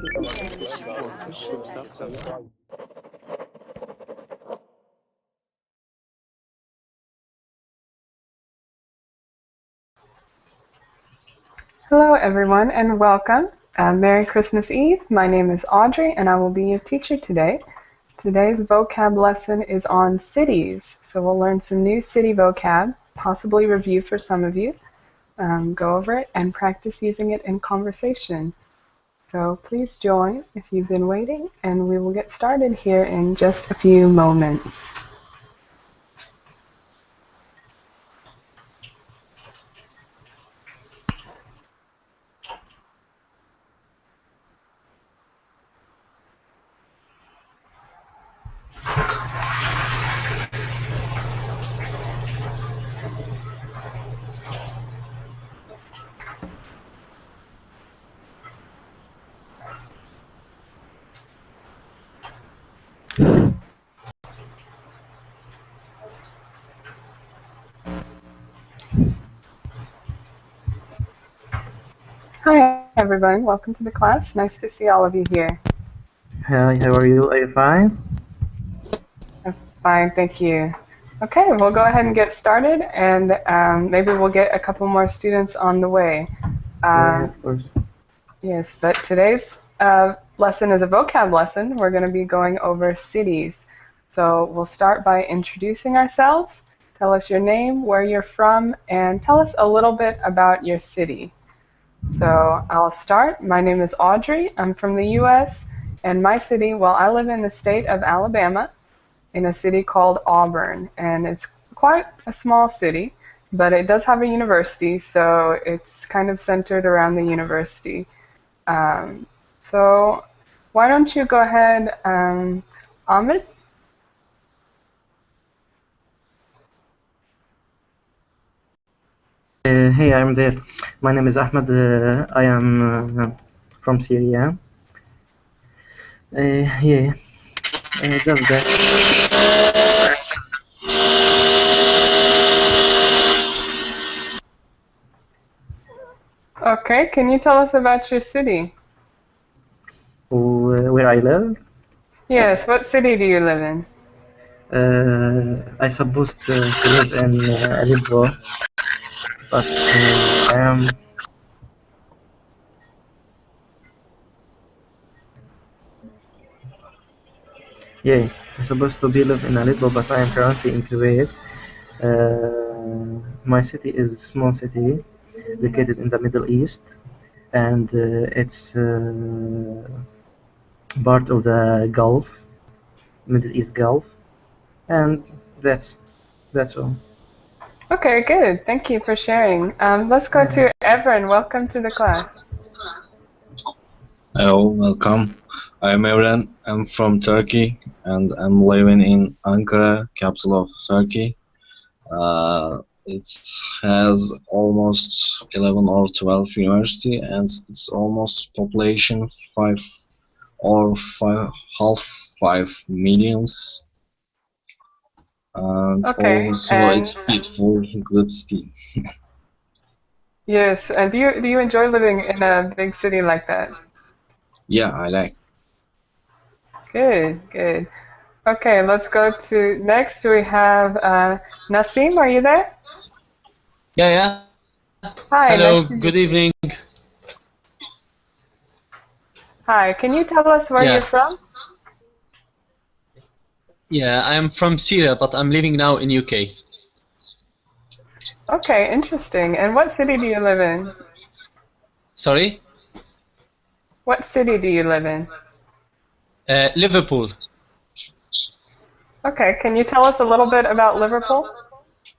Hello everyone and welcome. Merry Christmas Eve. My name is Audrey and I will be your teacher today. Today's vocab lesson is on cities. So we'll learn some new city vocab, possibly review for some of you, go over it and practice using it in conversation. So please join if you've been waiting and we will get started here in just a few moments. Hi everyone, welcome to the class. Nice to see all of you here. Hi, how are you? Are you fine? I'm fine, thank you. Okay, we'll go ahead and get started and maybe we'll get a couple more students on the way. Yeah, of course. Yes, but today's lesson is a vocab lesson. We're going to be going over cities. So we'll start by introducing ourselves. Tell us your name, where you're from, and tell us a little bit about your city. So I'll start. My name is Audrey. I'm from the US, and my city, well, I live in the state of Alabama, in a city called Auburn, and it's quite a small city, but it does have a university, so it's kind of centered around the university. So why don't you go ahead, Ahmed? Hey, I'm there. My name is Ahmed. I am from Syria. Yeah, just that. Okay, can you tell us about your city? Where I live? Yes, what city do you live in? I supposed to live in Aleppo, but I am. Yeah, I'm supposed to be live in Aleppo, but I am currently in Kuwait. My city is a small city located in the Middle East, and it's part of the Gulf, Middle East Gulf, and that's all. Okay, good. Thank you for sharing. Let's go to Evren. Welcome to the class. Hello, welcome. I'm Evren. I'm from Turkey and I'm living in Ankara, capital of Turkey. It has almost 11 or 12 university and it's almost population half 5 millions. And Okay, also and it's beautiful, good city. yes, and do you enjoy living in a big city like that? Yeah, I like. Good, good. Okay, let's go to next. We have Nasim. Are you there? Yeah. Hi. Hello, Nice to good meet you. evening. Hi. Can you tell us where Yeah. you're from? Yeah, I'm from Syria, but I'm living now in UK. Okay, interesting. And what city do you live in? Sorry? What city do you live in? Liverpool. Okay, can you tell us a little bit about Liverpool?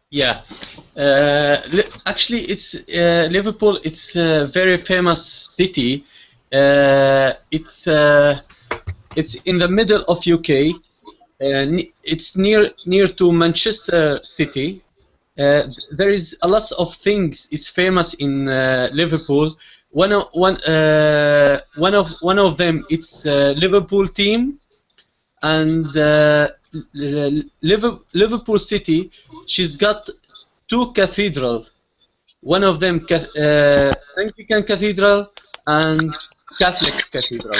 Yeah. Actually, it's Liverpool. It's a very famous city. It's in the middle of UK. It's near to Manchester City. There is a lot of things is famous in Liverpool. One of them it's Liverpool team, and Liverpool City. She's got 2 cathedrals. One of them Anglican Cathedral and Catholic cathedral.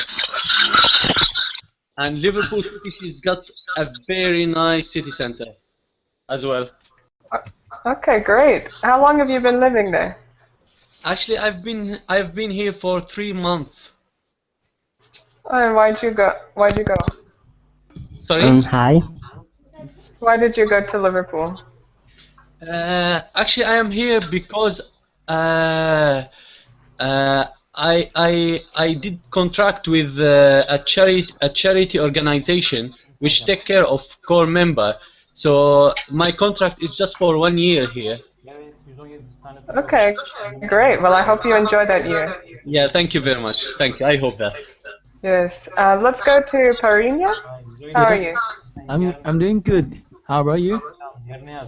And Liverpool City, she's got a very nice city center as well. Okay, great. How long have you been living there? Actually, I've been here for 3 months. And why'd you go? Sorry? Hi. Why did you go to Liverpool? Actually, I am here because I did contract with a charity organization which take care of core member. So my contract is just for 1 year here. Okay, great. Well, I hope you enjoy that year. Yeah, thank you very much. Thank you. I hope that. Yes. Let's go to Parinya. How are you? I'm doing good. How about you?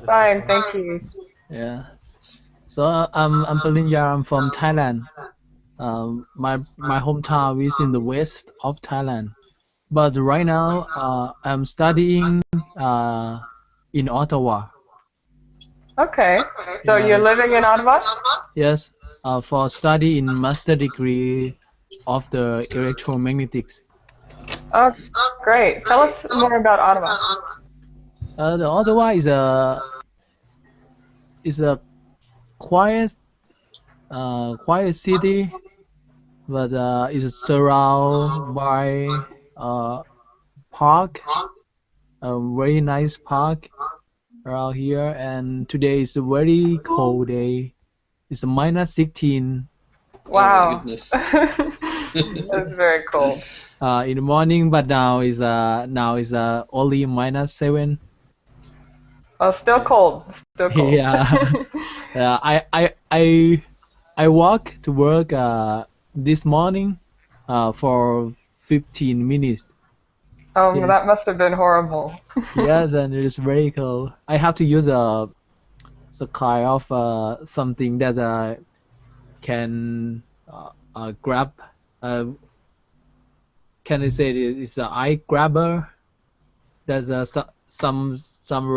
Fine, thank you. Yeah. So I'm Palinya. I'm from Thailand. My hometown is in the west of Thailand, but right now I'm studying in Ottawa. Okay. So you're Yes. living in Ottawa? Yes. For study in master degree of the electromagnetics. Oh, great. Tell us more about Ottawa. The Ottawa is a quiet city, but it's surrounded by park, a very nice park around here. And today is a very cold day. It's a -16 Oh my Wow. goodness. That's very cold. in the morning, but now is only -7. Well, still cold. Still cold. Yeah. I walk to work this morning for 15 minutes. Oh, Yes. that must have been horrible. Yes, and it is very cold. I have to use a kind of something that can grab. Can I say it's an eye grabber? There's some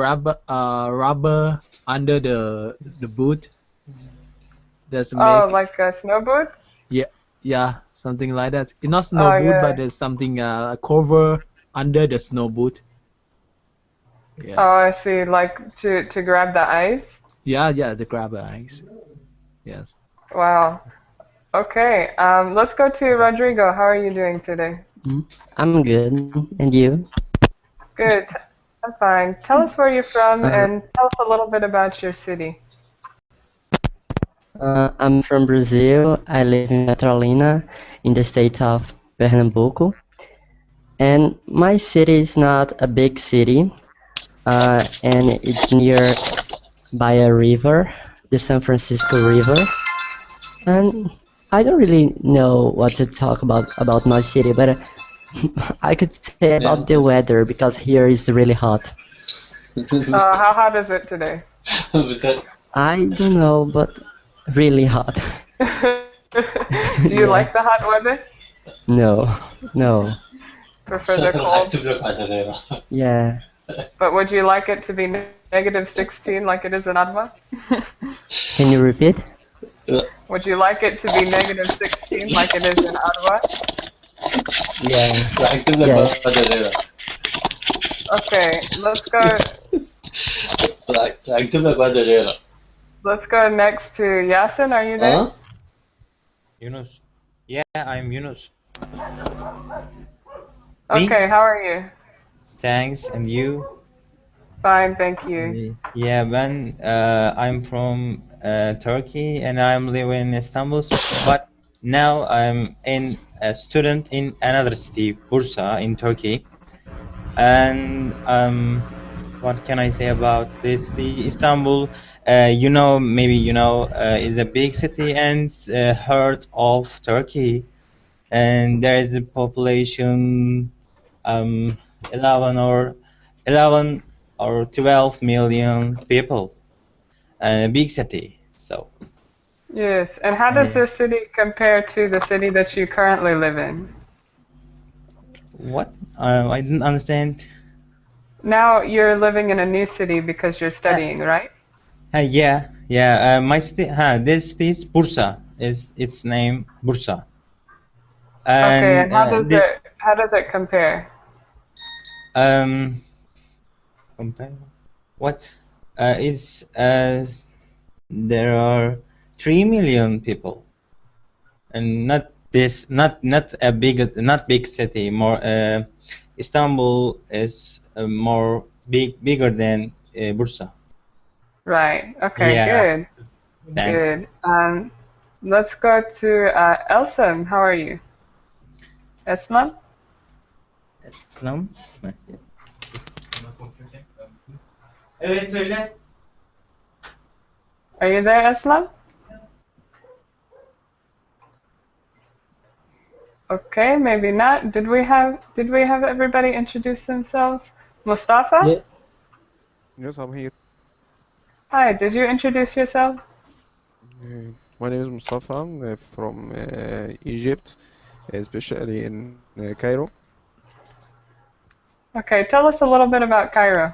rubber under the boot. That's Oh, make like snow boots? yeah, something like that. It's not snow Oh, boot, yeah. but there's something cover under the snow boot. Yeah, Oh, I see. Like to grab the ice? yeah, the grabber eyes. Yes. Wow. Okay. Let's go to Rodrigo. How are you doing today? I'm good. And you? Good. I'm fine. Tell us where you're from Uh, and tell us a little bit about your city. I'm from Brazil. I live in Petrolina, in the state of Pernambuco. And my city is not a big city, and it's near by a river, the San Francisco River. And I don't really know what to talk about my city, but I could say about the weather because here is really hot. How hot is it today? I don't know, but really hot. Do you like the hot weather? No. Prefer the cold? Yeah. But would you like it to be -16 like it is in Ottawa? Can you repeat? Would you like it to be -16 like it is in Ottawa? Yeah. Yes. Okay, let's go next to Yasin. Are you there? Yunus. Yeah, I'm Yunus. Okay, how are you? Thanks, and you? Fine, thank you. Yeah, I'm from Turkey and I'm living in Istanbul, but now I'm a student in another city, Bursa, in Turkey. And what can I say about this? The Istanbul, maybe is a big city and heart of Turkey, and there is a population 11 or 12 million people, and a big city. So Yes, and how does this city compare to the city that you currently live in? what? I didn't understand. Now you're living in a new city because you're studying, right? My city, this Bursa is its name, Bursa. Okay, And and how does it compare? um, compare what? It's there are 3 million people, and not big city. More Istanbul is more bigger than Bursa. Right. Okay, Yeah, good. thanks. Good. Let's go to Elsem. How are you? Eslam? Islam. Yes. Evet söyle. Are you there, Eslam? Okay, maybe not. Did we have everybody introduce themselves? Mustafa? Yeah, Yes, I'm here. Hi, did you introduce yourself? My name is Mustafa. I'm from Egypt, especially in Cairo. Okay, tell us a little bit about Cairo.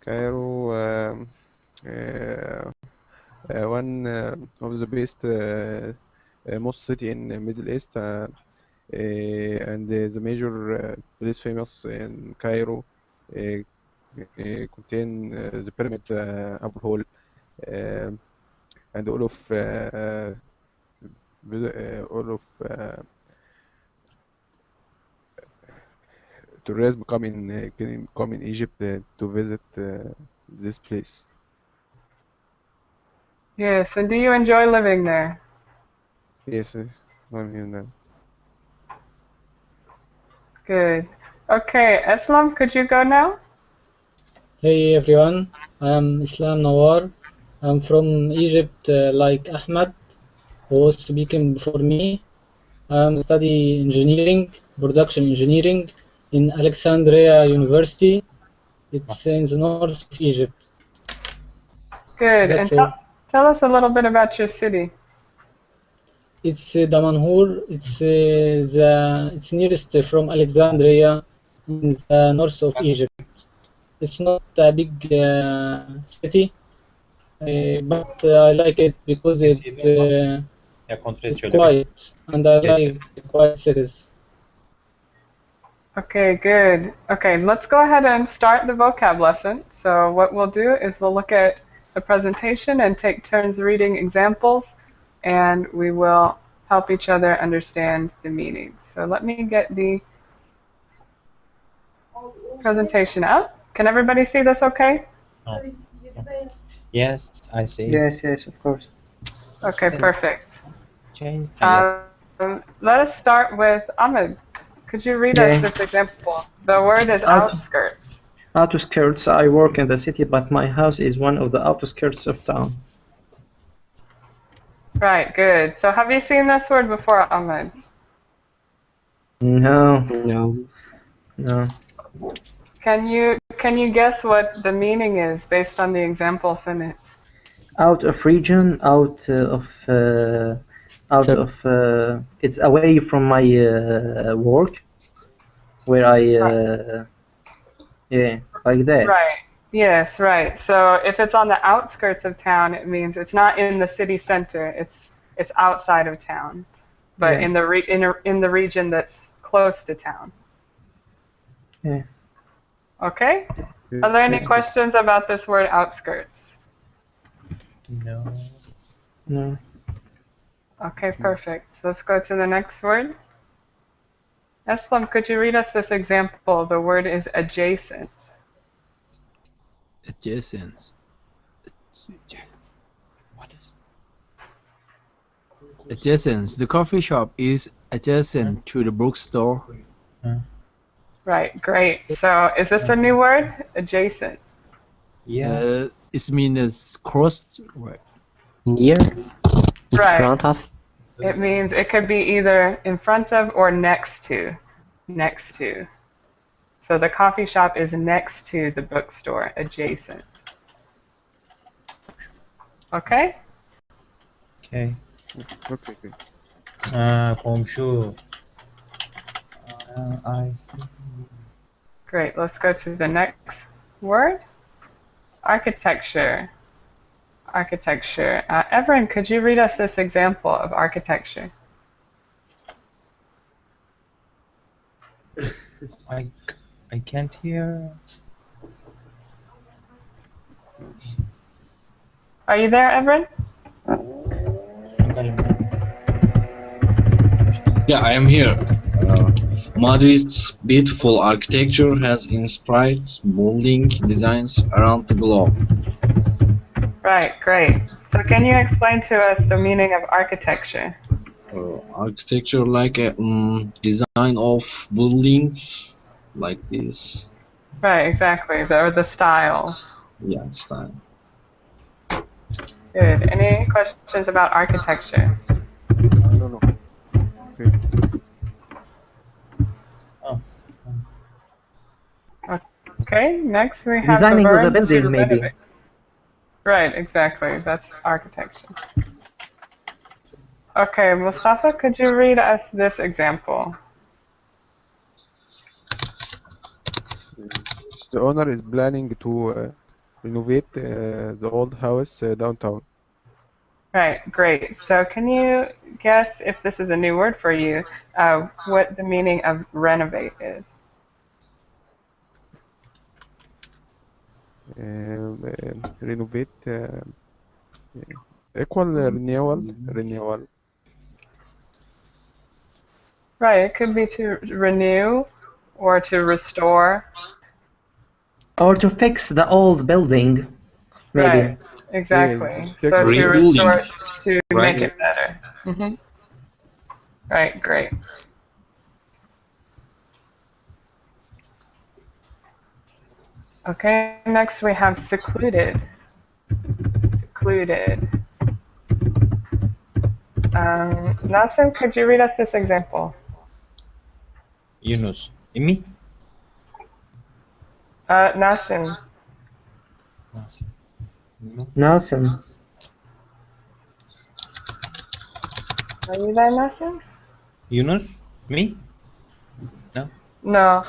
Cairo, uh, one of the best most city in the Middle East, and the major place famous in Cairo contain the pyramids, Abu Hol, and all of tourists can come in Egypt to visit this place. Yes, and do you enjoy living there? Yes, I'm here now. Good. Okay, Eslam, could you go now? hey everyone, I am Islam Nawar. I'm from Egypt, like Ahmed, who was speaking before me. I'm study engineering, production engineering in Alexandria University. It's in the north of Egypt. Good. And That's all. tell us a little bit about your city. It's Damanhur. It's nearest from Alexandria in the north of Egypt. It's not a big city, but I like it because it's quiet, and I like quiet cities. Okay, good. Okay, let's go ahead and start the vocab lesson. So what we'll do is we'll look at the presentation and take turns reading examples, and we will help each other understand the meaning. So let me get the presentation up. Can everybody see this okay? No. Yes, I see. Yes, of course. Okay, perfect. Change. Yes. Let us start with Ahmed. Could you read us Okay. this example? The word is outskirts. Outskirts. I work in the city, but my house is one of the outskirts of town. Right, good. So have you seen this word before, Ahmed? No. Can you guess what the meaning is based on the example sentence? Out of region, it's away from my work, where I like that. Right. Yes, right. So if it's on the outskirts of town, it means it's not in the city center. It's outside of town, but Yeah. in the region that's close to town. Yeah. Okay. Are there any Yes, questions about this word outskirts? No. Okay, perfect. So let's go to the next word. Eslam, could you read us this example? The word is adjacent. Adjacent. What is? Adjacent. The coffee shop is adjacent to the bookstore. Right, great. So is this a new word? Adjacent. Yeah. It means cross. Right. Near? In Right. front of? It means it could be either in front of or next to. Next to. So the coffee shop is next to the bookstore, adjacent. Okay? Okay. okay. Komşu. I see. Great. Let's go to the next word. Architecture. Architecture. Everin, could you read us this example of architecture? I can't hear. Are you there, Everett? Yeah, I am here. Madrid's beautiful architecture has inspired building designs around the globe. Right, great. So can you explain to us the meaning of architecture? Architecture like a design of buildings like this. Right, exactly. Or the style. Yeah, style. Good. Any questions about architecture? No. Okay. Okay, next we have Designing the with a verb to building, maybe. renovate. Right, exactly. That's architecture. Okay, Mustafa, could you read us this example? The owner is planning to renovate the old house downtown. Right, great. So can you guess, if this is a new word for you, what the meaning of renovate is? Renovate equal renewal. Right, it could be to renew or to restore. Or to fix the old building, maybe. Right, exactly. Yeah, So to rebuilding, restore, to right? make it better. Right, great. Okay, next we have secluded. Secluded. Nassim, could you read us this example? Yunus. Me? Nassim. Nelson. Are you there, Nassim? Yunus? Me? No? No.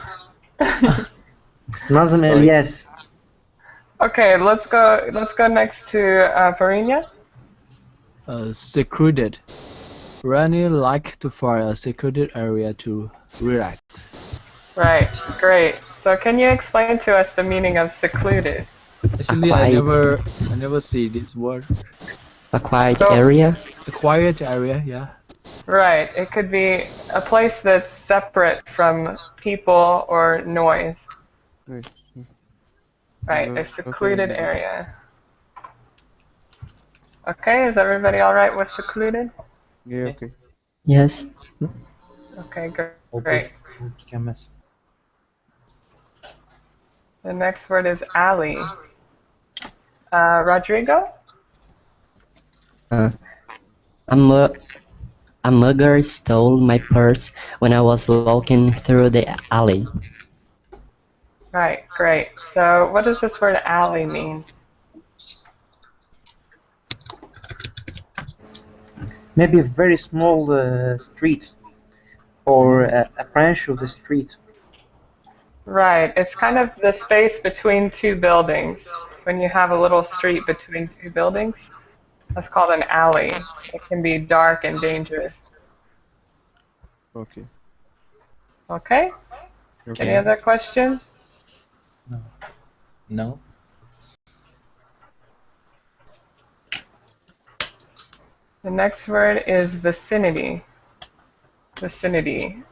Nazim Sorry. Elias. Okay, let's go next to Farinya. Secluded. Rani like to find a secluded area to relax. Right, great. So can you explain to us the meaning of secluded? Actually, I never see this word. A quiet So- area? A quiet area, yeah. Right, it could be a place that's separate from people or noise. Right, a secluded area. Okay, is everybody all right with secluded? Yeah, okay. Yes. Okay, great. The next word is alley. Rodrigo? A mugger stole my purse when I was walking through the alley. Right, great. So what does this word alley mean? Maybe a very small street or a branch of the street. Right, it's kind of the space between two buildings. When you have a little street between two buildings, that's called an alley. It can be dark and dangerous. Okay. Okay? Any other questions? No. The next word is vicinity. Vicinity.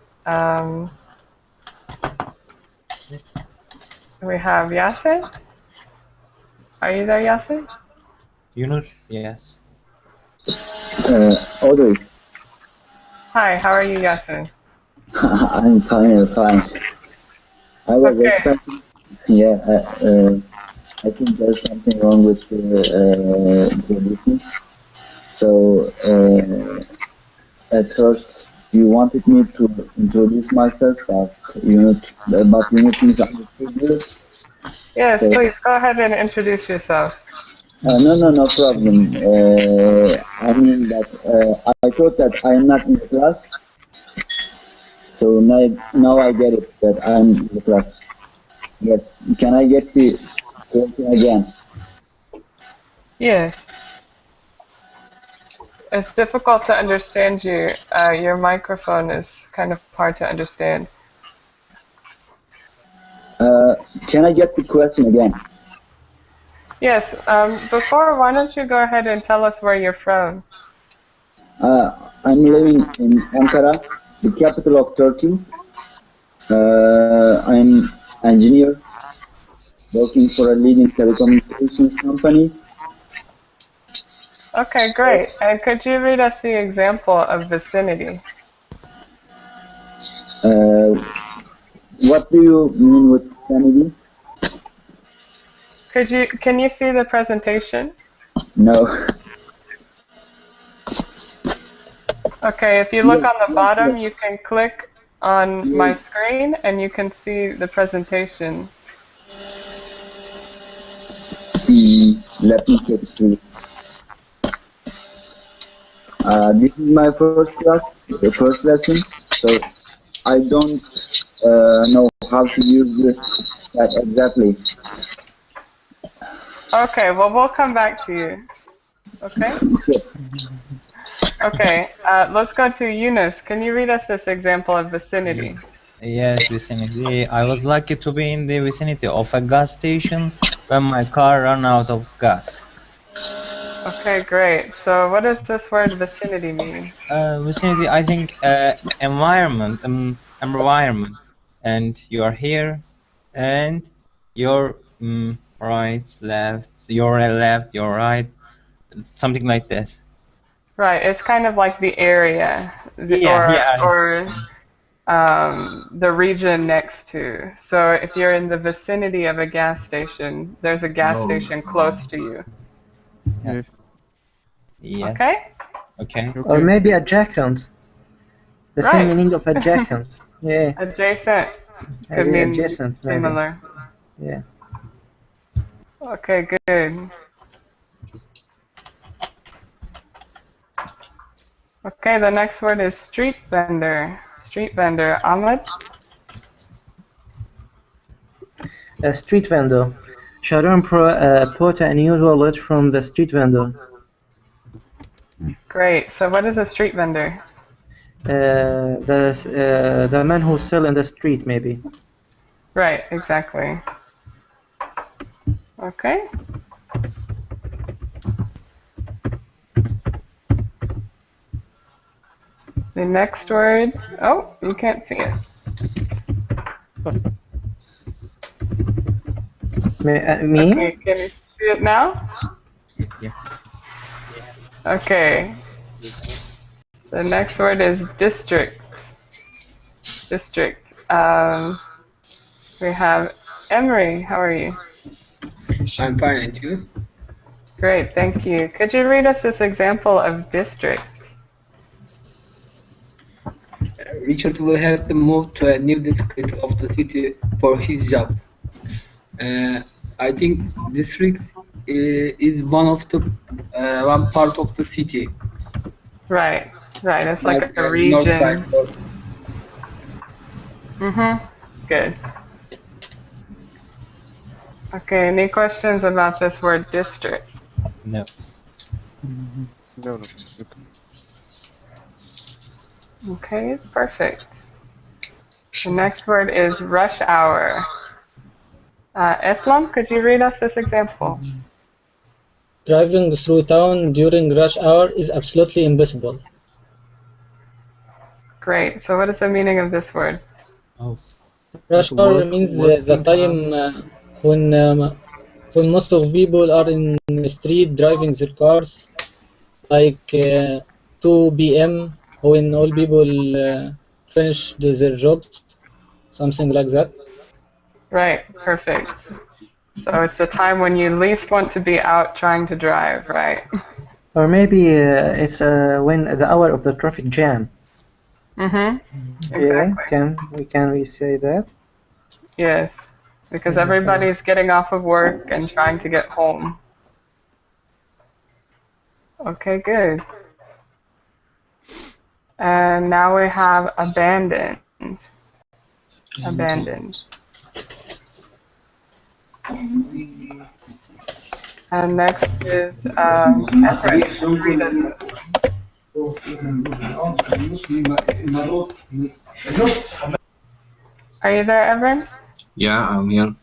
We have Yasin. Are you there, Yasin? Yunus? Yes. Audrey. Hi, how are you, Yasin? I'm fine. I was Okay. expecting. Yeah, I think there's something wrong with the business. So at first you wanted me to introduce myself, but you need understood. Yes, please go ahead and introduce yourself. No problem. I mean that I thought that I am not in the class. So now I get it that I'm in the class. Yes. Can I get the question again? Yes. It's difficult to understand you. Your microphone is kind of hard to understand. Can I get the question again? Yes. Before, why don't you go ahead and tell us where you're from? I'm living in Ankara, the capital of Turkey. I'm engineer working for a leading telecommunications company. Okay, great. And could you read us the example of vicinity? What do you mean with vicinity? Can you see the presentation? No. Okay, if you look on the bottom, you can click on my screen and you can see the presentation. Let me check it, please. This is my first class, the first lesson, so I don't know how to use that exactly. Okay, well, we'll come back to you. Okay? Okay, let's go to Eunice. Can you read us this example of vicinity? Yes, vicinity. I was lucky to be in the vicinity of a gas station when my car ran out of gas. Okay, great. So what does this word vicinity mean? Vicinity, I think, environment, environment. And you are here, and your right, left, your left, your right, something like this. Right, it's kind of like the area, Yeah. or the region next to. So if you're in the vicinity of a gas station, there's a gas station close to you. Yes. Yes. Okay? Okay. Or maybe adjacent. The Right. same meaning of adjacent. Yeah. Adjacent could Yeah, mean adjacent, maybe. similar. Yeah. Okay, good. Okay, the next word is street vendor. Street vendor, Ahmed? A street vendor. Sharon bought a new wallet from the street vendor. Great. So what is a street vendor? The man who sell in the street, maybe. Right, exactly. Okay. The next word, oh, you can't see it. Me? Okay, can you see it now? Yeah. Okay. The next word is district. District. We have Emery. How are you? I'm fine, and you? Great, thank you. Could you read us this example of district? Richard will have to move to a new district of the city for his job. I think district is one part of the city. Right. It's like a north region. side or... Good. Okay, any questions about this word district? No. No. Okay, perfect. The next word is rush hour. Islam, could you read us this example? Driving through town during rush hour is absolutely impossible. Great. So what is the meaning of this word? Rush hour means the time when most of people are in the street driving their cars, like 2 p.m. when all people finish their jobs, something like that. Right, perfect. So it's the time when you least want to be out trying to drive, right? Or maybe it's when the hour of the traffic jam. Exactly. Yeah, can we say that? Yes, because everybody's getting off of work and trying to get home. Okay, good. And now we have abandoned. Abandoned. And next is Everett. Read us. Are you there, Everett? Yeah, I'm here.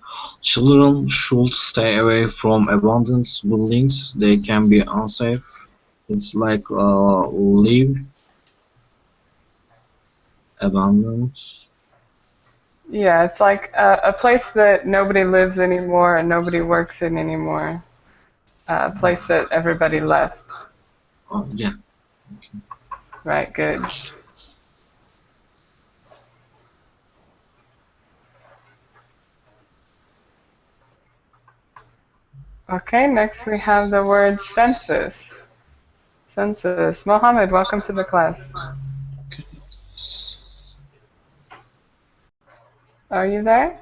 Children should stay away from abandoned buildings. They can be unsafe. It's like leave abandoned. Yeah, it's like a place that nobody lives anymore and nobody works in anymore. A place that everybody left. Yeah. Right, good. Okay, next we have the word census. Census. Mohammed, welcome to the class. Are you there?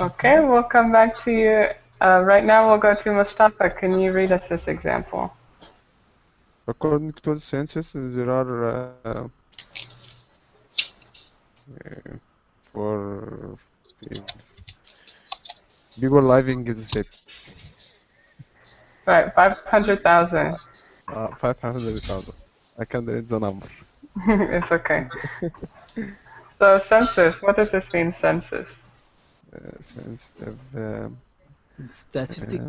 Okay, we'll come back to you. Right now we'll go to Mustafa. Can you read us this example? According to the census, there are for people living in the city. Right, 500,000. 500,000. I can't read the number. It's okay. So census, what does this mean, census? Statistic.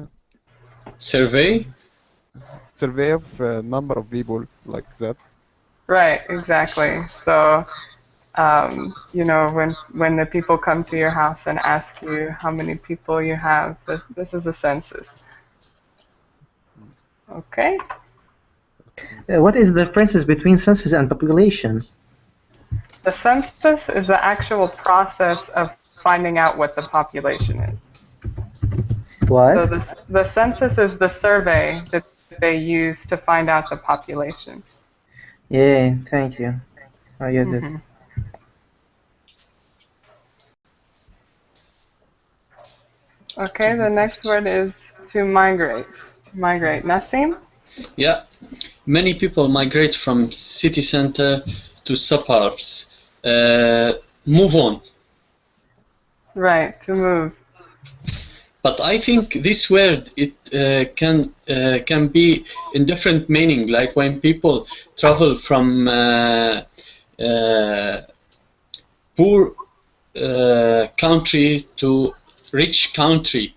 Survey? Survey of number of people, like that. Right, exactly. So, you know, when the people come to your house and ask you how many people you have, this is a census. Okay. What is the differences between census and population? The census is the actual process of finding out what the population is. What? So the census is the survey that they use to find out the population. Yeah, thank you. I get it. Okay, the next word is to migrate. To migrate. Nasim? Yeah. Many people migrate from city center to suburbs. Move on. Right, to move. But I think this word can be in different meaning. Like when people travel from poor country to rich country.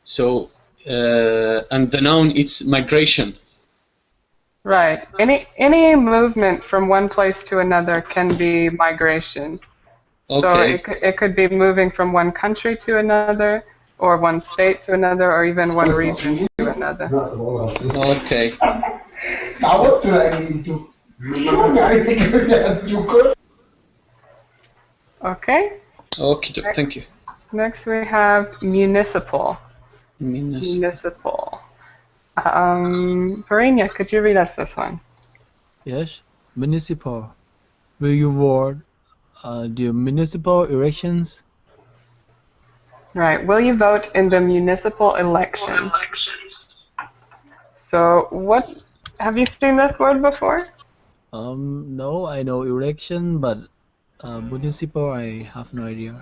So and the noun it's migration. Right. Any movement from one place to another can be migration. Okay. So it could be moving from one country to another, or one state to another, or even one region to another. Okay. Okay. Okay. Thank you. Next we have municipal. Municipal. Varinia, could you read us this one? Yes, municipal. Will you vote the municipal elections? Right. Will you vote in the municipal elections? So what, have you seen this word before? No, I know election, but municipal, I have no idea.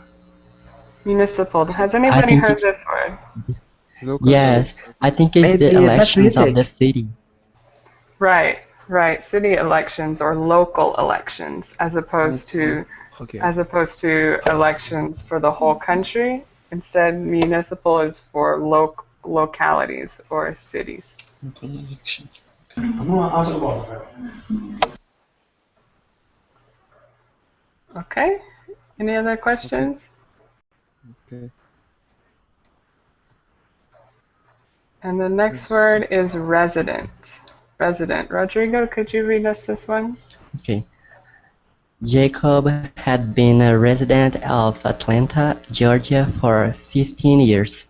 Municipal. Has anybody heard this word? Yes, I think it's the elections of the city. Right, right. City elections or local elections, as opposed to elections for the whole country. Instead, municipal is for localities or cities. Local election. Okay. Any other questions? Okay. And the next word is resident. Resident. Rodrigo, could you read us this one? Okay. Jacob had been a resident of Atlanta, Georgia for 15 years.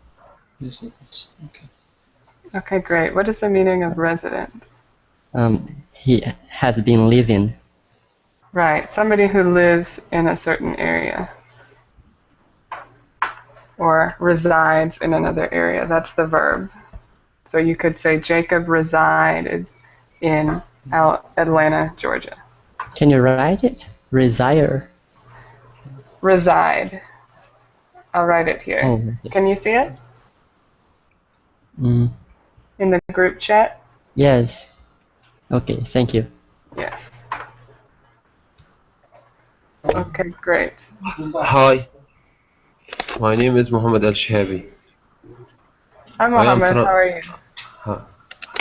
Okay. Okay, great. What is the meaning of resident? He has been living. Right, somebody who lives in a certain area or resides in another area. That's the verb. So you could say Jacob resided in Atlanta, Georgia. Can you write it? Resire. Reside. I'll write it here. Oh. Can you see it? Mm. In the group chat? Yes. Okay, thank you. Yes. Okay, great. Hi, my name is Mohammed Al Shahabi. Hi, I am Mohammed. from. How are you?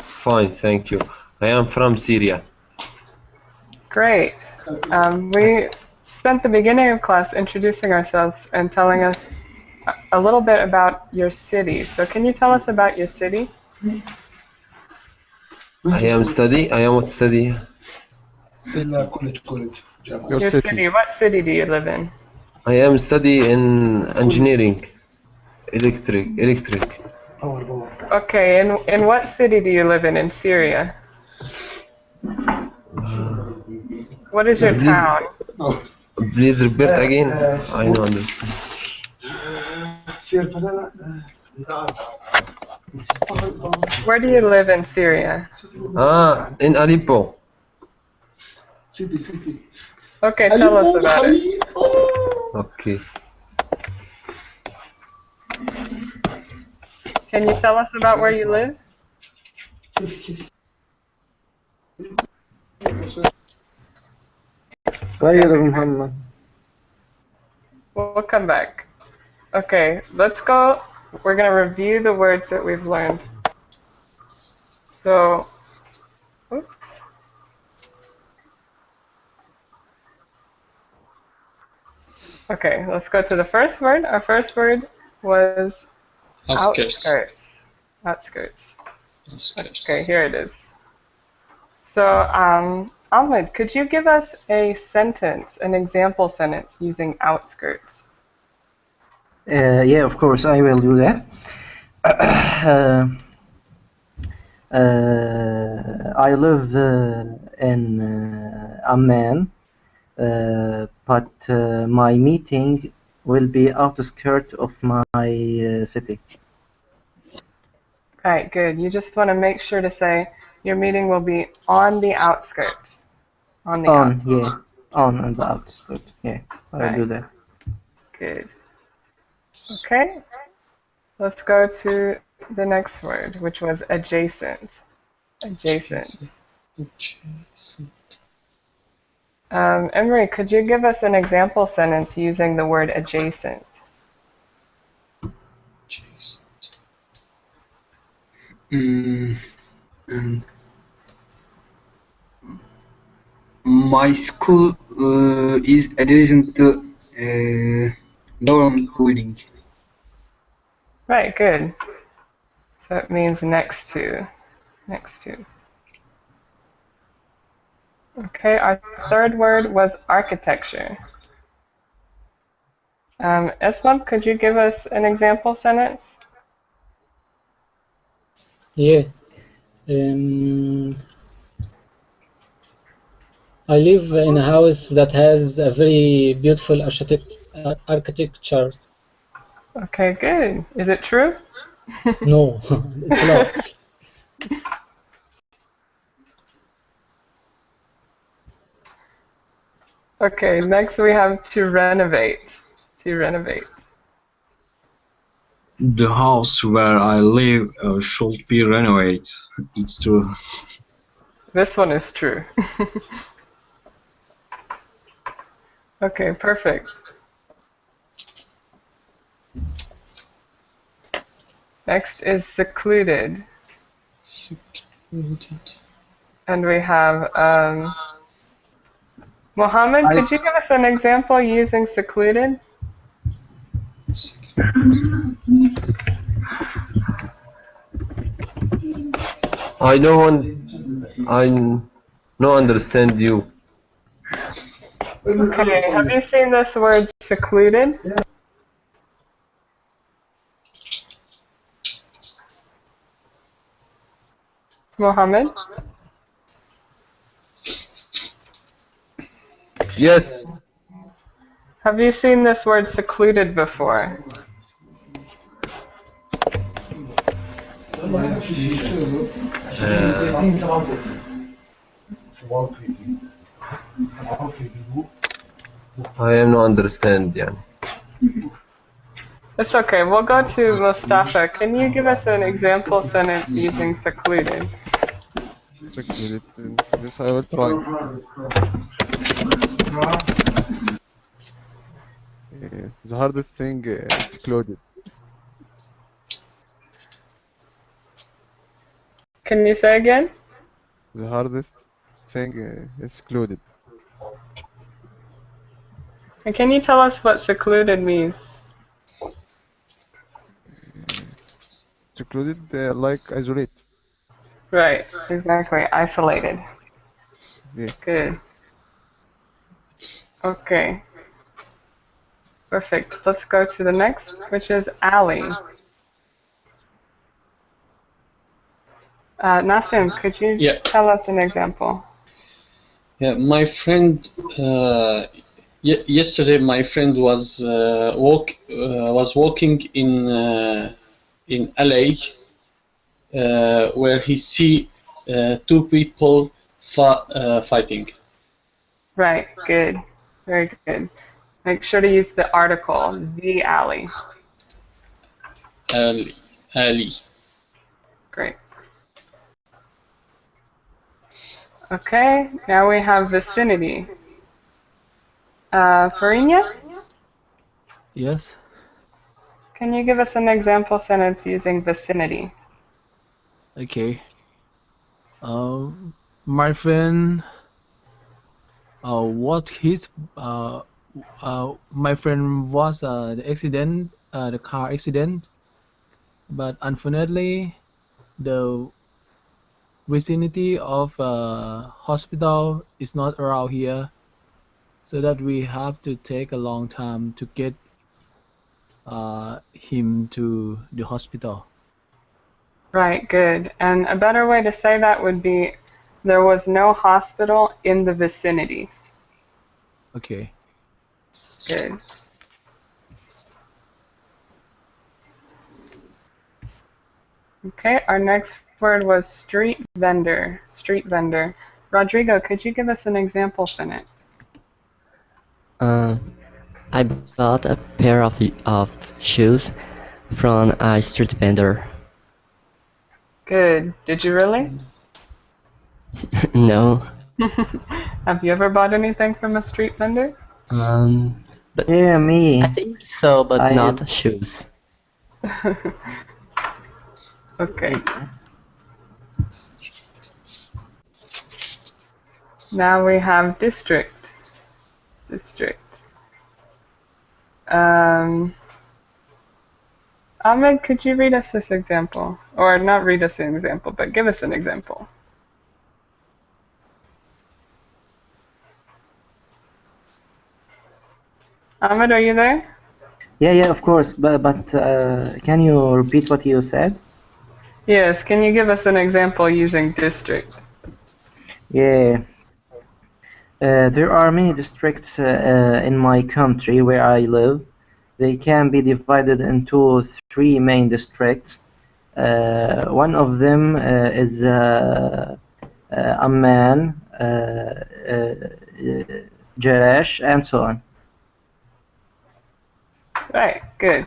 Fine, thank you. I am from Syria. Great. We spent the beginning of class introducing ourselves and telling us a little bit about your city. So can you tell us about your city? I am what study? City. Your Your city. city. What city do you live in? I am study in engineering, electric. Okay, in what city do you live in Syria? What is your Please, town? please repeat again. I know this. Where do you live in Syria? In Aleppo. Okay, tell us about it. Okay. Can you tell us about where you live? Where you live, Muhammad? We'll come back. Okay, let's go. We're going to review the words that we've learned. So, oops. Okay, let's go to the first word. Our first word was outskirts. Outskirts. Okay, here it is. So, Ahmed, could you give us a sentence, an example sentence using outskirts? Yeah, of course, I will do that. I live in Amman, but my meeting will be outskirts of my city. All right, good. You just want to make sure to say your meeting will be on the outskirts. On the outskirts. Yeah, on the outskirts. Yeah, I'll do that. Good. Okay, let's go to the next word, which was adjacent. Adjacent. Emery, could you give us an example sentence using the word adjacent? My school is adjacent to government building. Right, good. So it means next to. Next to. Okay, our third word was architecture. Islam, could you give us an example sentence? Yeah. I live in a house that has a very beautiful architecture. Okay, good. Is it true? No, it's not. Okay, next we have to renovate. To renovate. The house where I live should be renovated. It's true. This one is true. Okay, perfect. Next is secluded. And we have Mohammed, could you give us an example using secluded? I don't understand you. Okay, have you seen this word secluded? Mohammed? Yes. Have you seen this word secluded before? I am not understand, yeah. It's okay. We'll go to Mustafa. Can you give us an example sentence using secluded? Secluded. Yes, I will try. The hardest thing is secluded. Can you say again? The hardest thing is secluded. And can you tell us what secluded means? Secluded, like isolate. Right, exactly. Isolated. Yeah. Good. Okay. Perfect. Let's go to the next, which is alley. Nassim, could you tell us an example? Yeah, my friend. Yesterday, my friend was walking in LA, where he see two people fighting. Right. Good. Very good. Make sure to use the article, the alley. Alley. Great. Okay, now we have vicinity. Farinya, Yes. can you give us an example sentence using vicinity? Okay. My friend. What his my friend was the car accident, but unfortunately, the vicinity of hospital is not around here, so that we have to take a long time to get him to the hospital. Right, good. And a better way to say that would be, there was no hospital in the vicinity. Okay. Good. Okay, our next word was street vendor. Street vendor. Rodrigo, could you give us an example sentence? I bought a pair of shoes from a street vendor. Good. Did you really? No. Have you ever bought anything from a street vendor? But Yeah, me. I think so, but not shoes. Okay. Now we have district. District. Ahmed, could you read us this example? Or not read us an example, but give us an example. Ahmed, are you there? Yeah, of course. But can you repeat what you said? Yes, can you give us an example using district? Yeah. There are many districts in my country where I live. They can be divided into 3 main districts. One of them is Amman, Jerash, and so on. Right, good.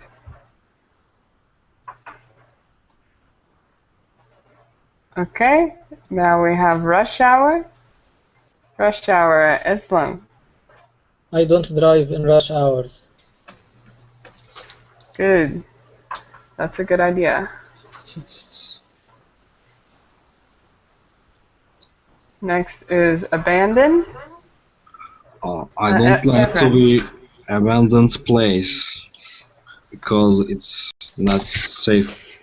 Okay, now we have rush hour. Rush hour, Islam. I don't drive in rush hours. Good. That's a good idea. Next is abandoned. I don't like to be abandoned place because it's not safe.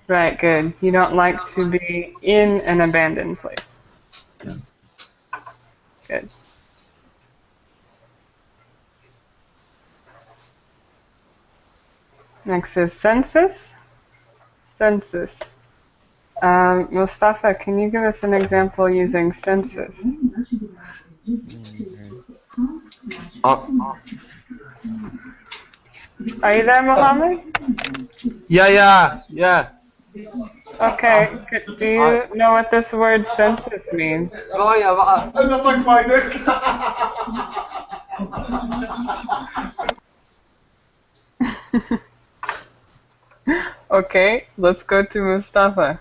Right, good. You don't like to be in an abandoned place. Yeah. Good. Next is census. Census. Mustafa, can you give us an example using census? Are you there, Mohammed? Yeah. Okay, do you know what this word census means? Okay, let's go to Mustafa.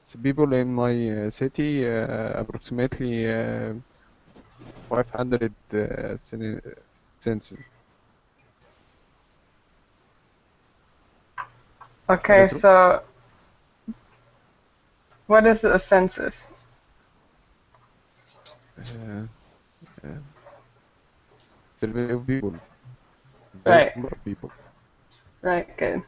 So people in my city, approximately 500 census. Okay, so what is a census? Survey of people. Right. Number of people. Right, good.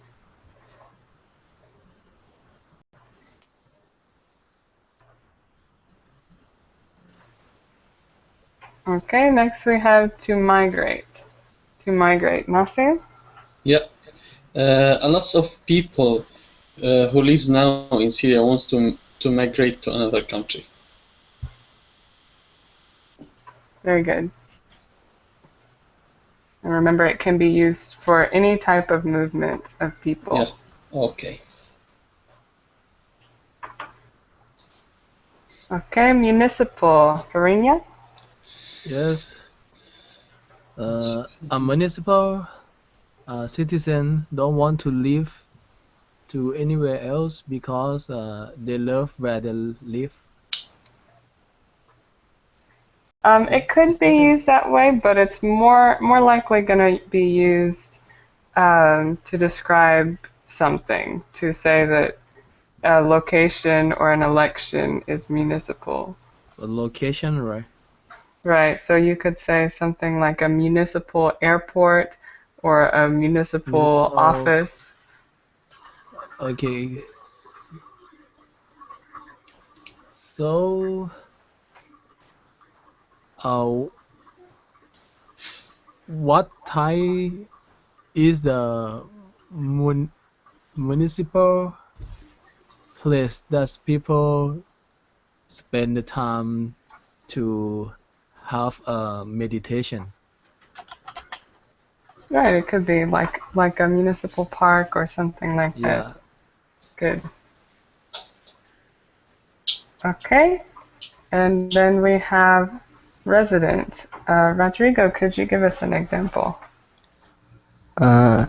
Okay, next we have to migrate. To migrate. Nassim? Yeah. A lot of people who lives now in Syria wants to migrate to another country. Very good. And remember, it can be used for any type of movement of people. Yeah. Okay. Okay, municipal. Farinya? Yes. A municipal citizen don't want to live to anywhere else because they love where they live. It could be used that way, but it's more likely going to be used to describe something, to say that a location or an election is municipal. A location, right? Right, so you could say something like a municipal airport or a municipal office. Okay. So, what type is the municipal place that people spend the time to have a meditation? Right, it could be like a municipal park or something like that. Good. Okay, and then we have resident. Rodrigo, could you give us an example? I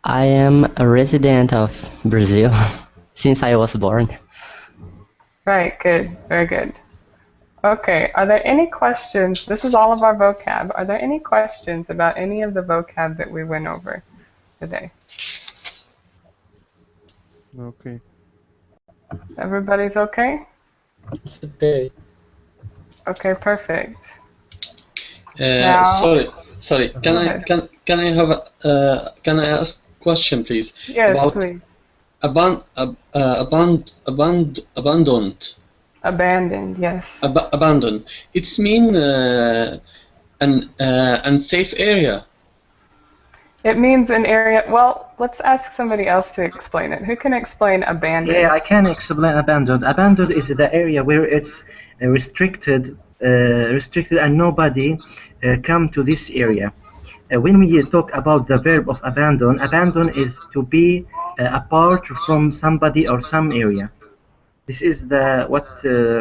am a resident of Brazil since I was born. Right, good, very good. Okay, are there any questions? This is all of our vocab. Are there any questions about any of the vocab that we went over today? Okay. Everybody's okay? It's okay. Okay, perfect. Now, Sorry. Can I have can I ask a question, please? Yes, about please. Abandoned. Abandoned, yes. Abandoned. It's mean an unsafe area. It means an area. Well, let's ask somebody else to explain it. Who can explain abandoned? Yeah, I can explain abandoned. Abandoned is the area where it's restricted and nobody come to this area. When we talk about the verb of abandon is to be apart from somebody or some area. This is the what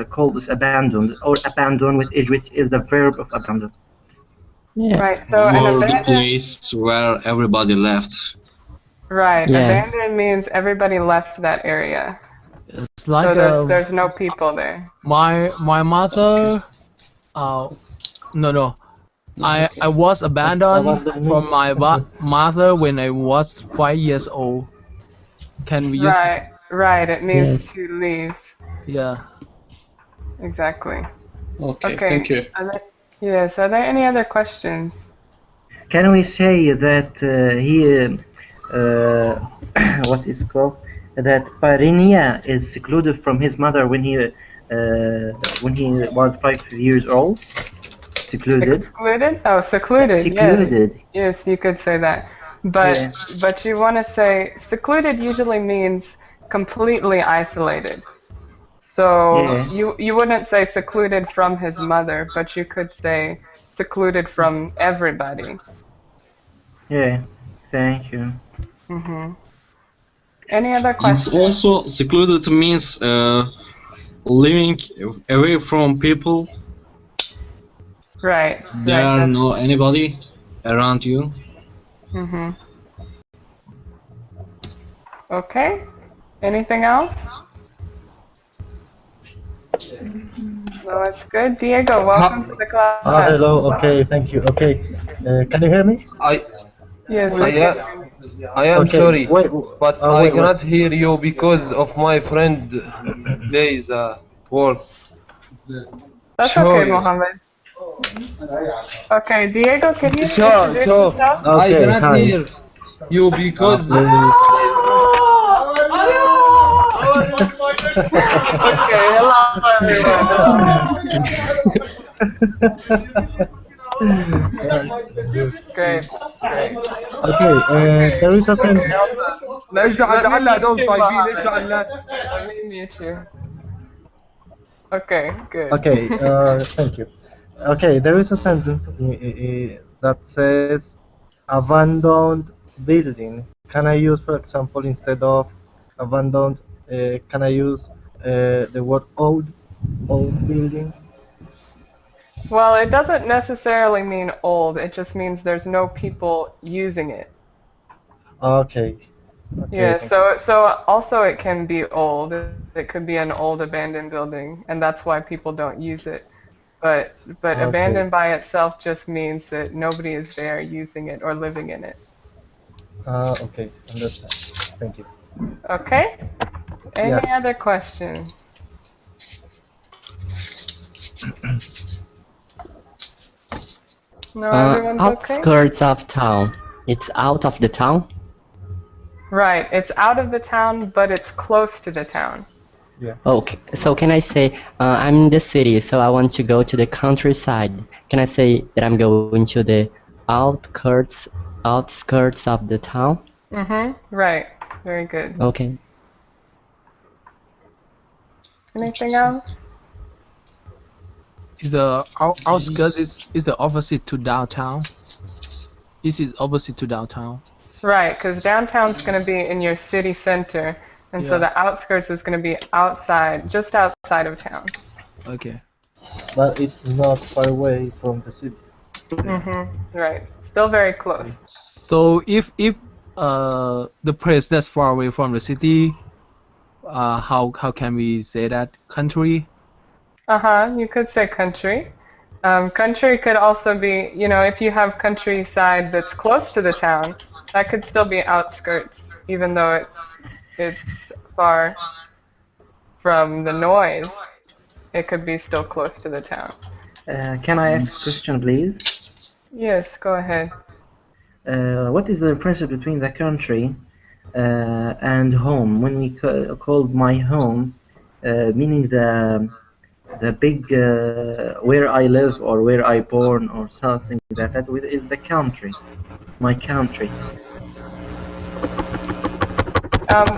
called as abandoned or abandon with age, which is the verb of abandon. Yeah. Right. So an Or the abandoned. place where everybody left. Right. Yeah. Abandoned means everybody left that area. It's like So there's no people there. my mother. No. I was abandoned from my mother when I was 5 years old. Can we use? Right. It means Yes. to leave. Yeah. Exactly. Okay. Thank you. Yes. Are there any other questions? Can we say that what is called that Parinia is secluded from his mother when he was 5 years old? Secluded. Excluded? Oh, secluded. Secluded. Yes, you could say that. But you want to say secluded usually means completely isolated. So you wouldn't say secluded from his mother, but you could say secluded from everybody. Yeah. Thank you. Any other questions? It's also secluded means living away from people. Right. There are no anybody around you. Okay. Anything else? No, it's good. Diego, welcome to the class. Hello. Okay, thank you. Okay, can you hear me? Yes, I we can. I am Okay, sorry, wait, but I wait. cannot hear you because of my friend plays work. That's okay, Sorry. Mohammed. Okay, Diego, can you So, introduce yourself? I Okay, cannot hi. hear you because Please. Okay, hello everyone. Great, great. Okay, there is a sentence. ايش Let me دعنا mute دوم you, صايبين ايش Mohammed. دعنا Let me mute you. Okay, good. Okay, thank you. Okay, there is a sentence that says abandoned building. Can I use, for example, instead of abandoned, can I use the word old building? Well, it doesn't necessarily mean old. It just means there's no people using it. Okay. Yeah, Thank so also it can be old. It could be an old abandoned building, and that's why people don't use it. But Okay. abandoned by itself just means that nobody is there using it or living in it. Okay, understand. Thank you. Okay? Any Yeah. other question? No, everyone's okay? Outskirts of town. It's out of the town? Right, it's out of the town, but it's close to the town. Yeah. Okay, so can I say I'm in the city, so I want to go to the countryside? Can I say that I'm going to the outskirts of the town? Right, very good. Okay. Anything else? Is the outskirts is the opposite to downtown? This is opposite to downtown. Right, because downtown's going to be in your city center, and so Yeah. the outskirts is going to be outside, just outside of town. Okay. But it's not far away from the city. Right, still very close. So if the place that's far away from the city, how can we say that? Country? You could say country. Country could also be, if you have countryside that's close to the town, that could still be outskirts, even though it's far from the noise. It could be still close to the town. Can I ask a question, please? Yes, go ahead. What is the difference between the country and home? When we called my home, meaning the big where I live or where I born or something like that is the country, my country.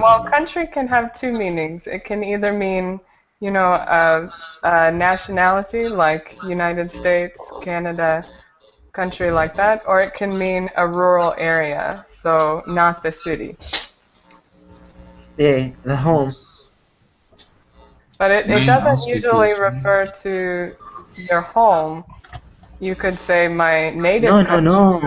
Well, country can have two meanings. It can either mean, a nationality like United States, Canada, country like that, or it can mean a rural area, so not the city. Yeah, the home. But it doesn't usually refer to your home. You could say my native country. No.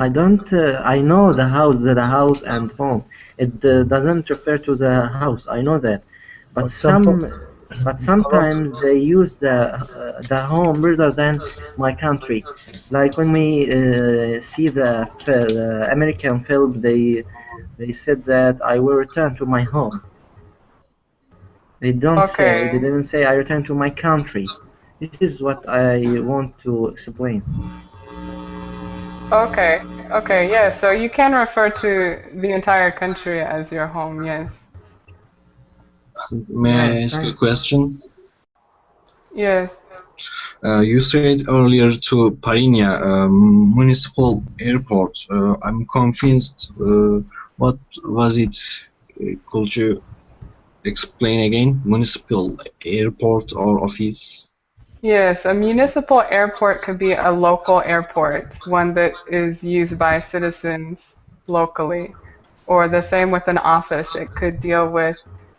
I don't. I know the house and home. It doesn't refer to the house. I know that, but sometimes they use the home rather than my country. Like when we see the American film, they said that I will return to my home. They didn't say I return to my country. This is what I want to explain. Okay, yeah, so you can refer to the entire country as your home, yes. May I ask a question? Yes. You said earlier to Parinia, municipal airport. I'm confused. What was it? Could you explain again? Municipal airport or office? Yes, a municipal airport could be a local airport, one that is used by citizens locally. Or the same with an office. It could deal with,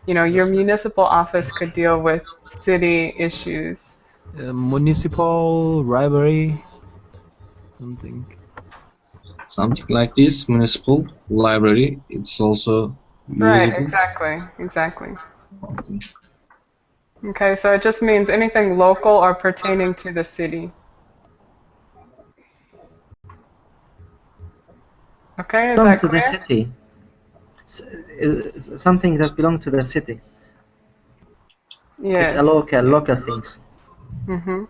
your municipal office could deal with city issues. Municipal library, something. Something like this, municipal library. It's also usable. Right, exactly. Okay. Okay, so it just means anything local or pertaining to the city. Okay, is Belong that to the clear? city. Something that belong to the city. It's Yes. a local things. Mm-hmm.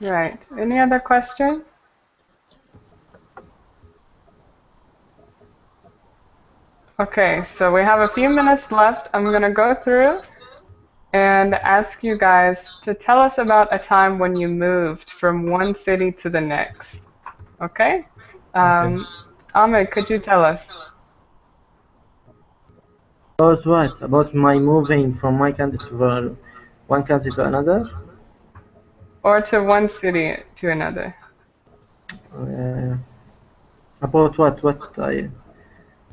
Right. Any other questions? Okay, so we have a few minutes left. I'm going to go through and ask you guys to tell us about a time when you moved from one city to the next. Okay? Ahmed, could you tell us? About what? About my moving from my country to one country to another? Or to one city to another? About what?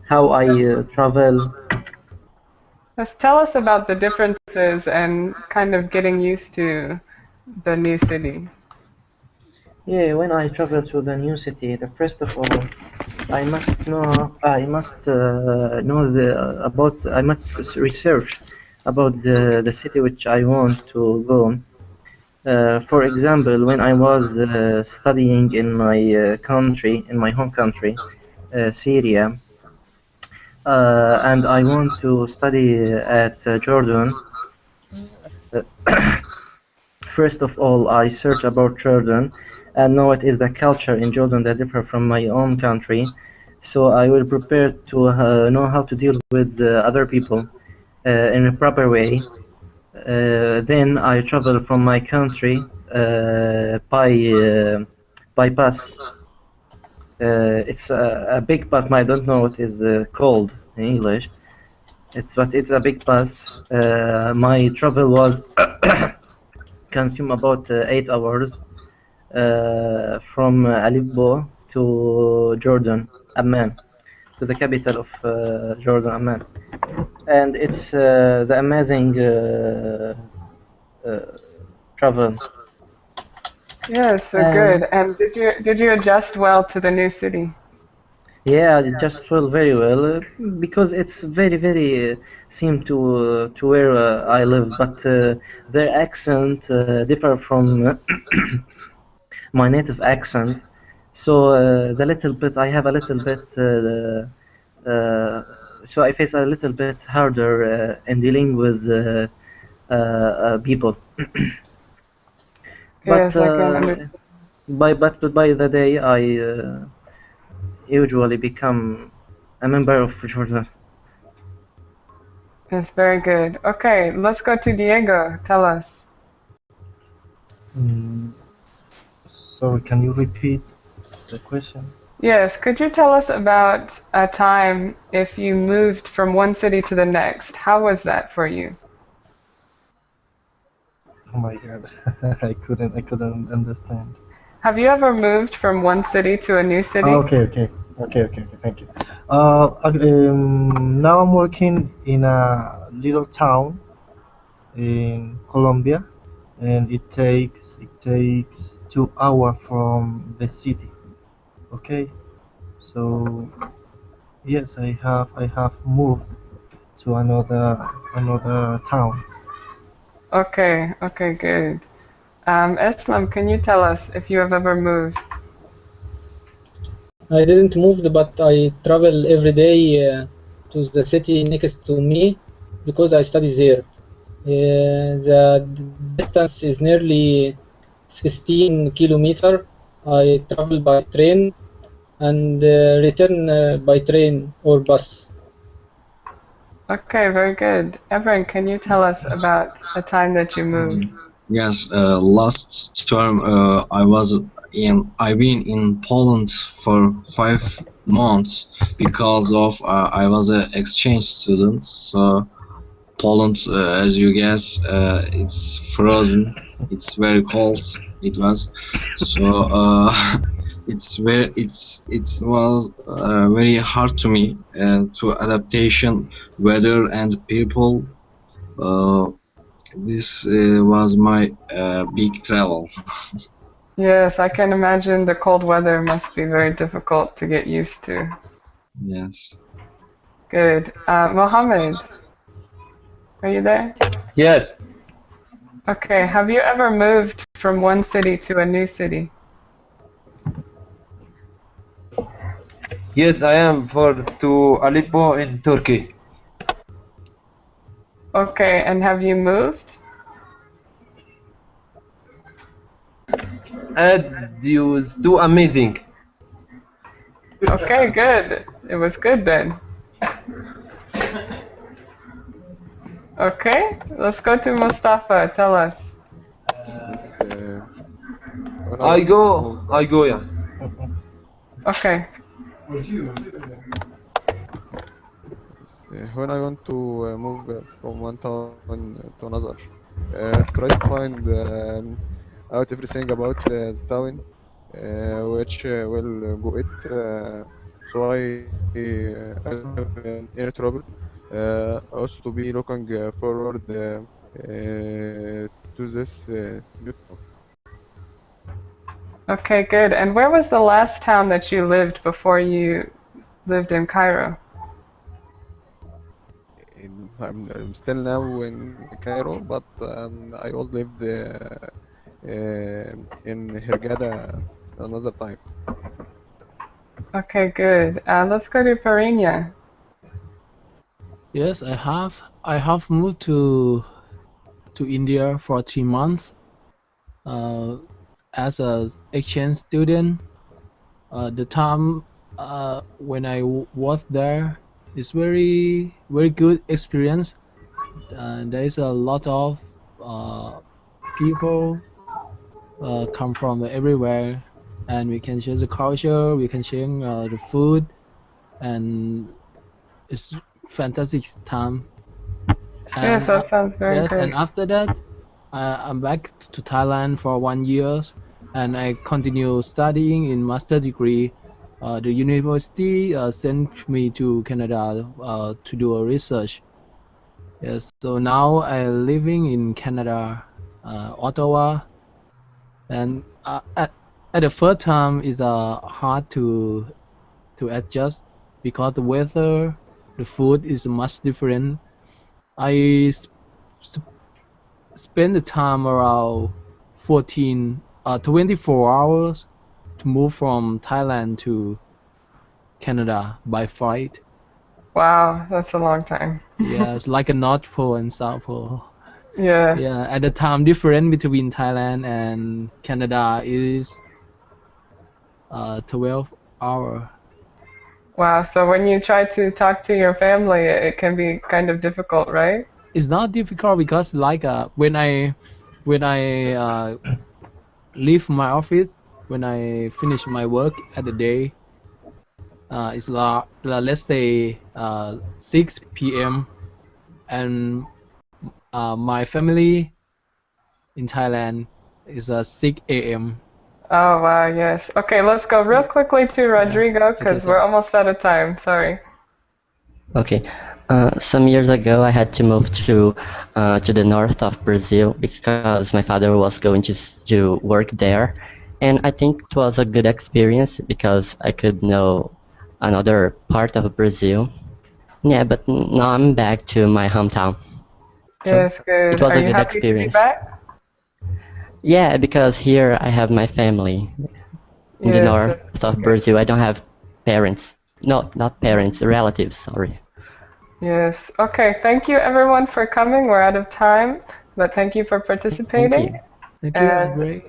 How I travel? Just tell us about the differences and kind of getting used to the new city. Yeah, when I travel to the new city, the first of all, I must know I must research about the city which I want to go. For example, when I was studying in my country, in my home country, Syria, and I want to study at Jordan. First of all, I search about Jordan and know what is the culture in Jordan that differ from my own country. So I will prepare to know how to deal with other people in a proper way. Then I travel from my country by bus. It's a big bus. I don't know what is called in English. But it's a big bus. My travel was consume about 8 hours from Aleppo to Jordan, Amman, to the capital of Jordan, Amman. And it's the amazing travel. Yes, so good. And did you adjust well to the new city? Yeah, I just feel very well because it's very same to where I live, but their accent differ from my native accent. So the little bit I have a little bit, so I face a little bit harder in dealing with people. But Yes, I can understand. by the day I usually become a member of Jordan. That's very good. Okay, let's go to Diego. Tell us. Sorry, can you repeat the question? Yes, could you tell us about a time if you moved from one city to the next? How was that for you? Oh my god, I couldn't understand. Have you ever moved from one city to a new city? Okay, thank you. Now I'm working in a little town in Colombia, and it takes 2 hours from the city. Okay, so yes, I have moved to another town. Okay, okay, good. Islam, can you tell us if you have ever moved? I didn't move, but I travel every day to the city next to me because I study there. The distance is nearly 16 kilometer. I travel by train and return by train or bus. Okay, very good. Evan, can you tell us about a time that you moved? Yes, last term I've been in Poland for 5 months because of I was an exchange student. So Poland, as you guess, it's frozen. It's very cold. It was so. It was very hard to me to adaptation, weather and people. This was my big travel. Yes, I can imagine the cold weather must be very difficult to get used to. Yes. Good. Mohammed, Are you there? Yes. Okay, have you ever moved from one city to a new city? Yes, I am to Aleppo in Turkey. Okay, and have you moved? And it was too amazing. Okay, good. It was good then. Okay, let's go to Mustafa. Tell us. Yes, when I want to go, yeah. Okay. when I want to move from one town to another, try to find out everything about the town, which will go it, so I don't have any trouble. Also to be looking forward to this new town. Okay, good. And where was the last town that you lived before you lived in Cairo? I'm still now in Cairo, but I also lived in Hurghada another time. Okay, good. Let's go to Parinya. Yes, I have. I have moved to India for 3 months as a exchange student. The time when I was there is very good experience. There is a lot of people come from everywhere, and we can share the culture, we can share the food, and it's fantastic time. Yes, that sounds very yes, great. and after that, I'm back to Thailand for 1 year, and I continue studying in master degree. The university sent me to Canada to do a research. Yes, so now I'm living in Canada, Ottawa, and at the first time is hard to adjust because the weather, the food is much different. I spend the time around 24 hours to move from Thailand to Canada by flight. Wow, that's a long time. Yeah, it's like a North Pole and South Pole. Yeah. Yeah, at the time difference between Thailand and Canada is 12 hours. Wow, so when you try to talk to your family, it can be kind of difficult, right? It's not difficult because like when I leave my office, when I finish my work at the day, it's let's say 6 p.m. and my family in Thailand is 6 a.m. Oh, wow, yes. Okay, let's go real quickly to Rodrigo because we're almost out of time. Sorry. Okay. Some years ago, I had to move to the north of Brazil because my father was going to work there, and I think it was a good experience because I could know another part of Brazil. Yeah, but now I'm back to my hometown. Yes, good. It was Are a you good happy experience. to be back? Yeah, because here I have my family in the Yes, north of Brazil. I don't have parents. No, not parents, relatives, sorry. Yes. Okay, thank you everyone for coming. We're out of time, but thank you for participating. Thank you, And Audrey.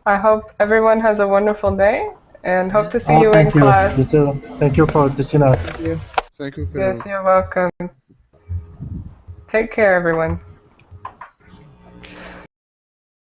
I hope everyone has a wonderful day and hope to see you in Thank you. class. You too. Thank you for teaching us. Thank you very Yes, much. you're welcome. Take care, everyone.